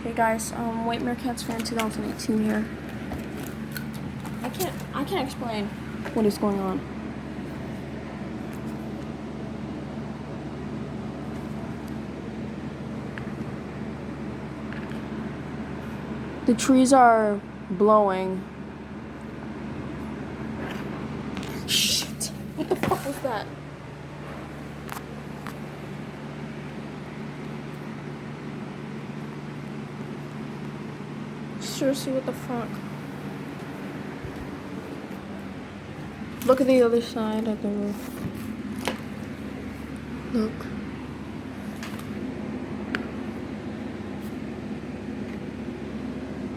Hey guys, White Meerkats fan 2018 here. I can't explain what is going on. The trees are blowing. Shit! What the fuck was that? Seriously, what the fuck? Look at the other side of the roof. Look.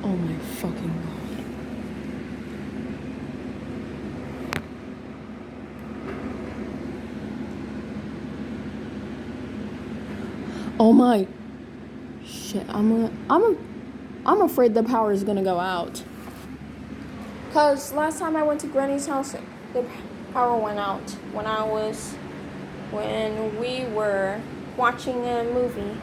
Oh my fucking god. Oh my shit. I'm afraid the power is gonna go out. Cause last time I went to Granny's house, the power went out when we were watching a movie.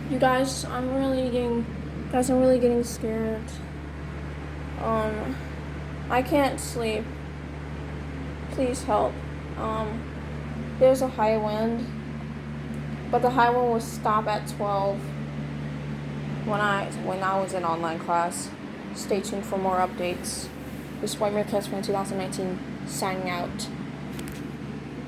You guys, I'm really getting scared. I can't sleep. Please help. There's a high wind, but the high wind will stop at 12 when I was in online class. Stay tuned for more updates. This is White Meerkats fan 2019 signing out.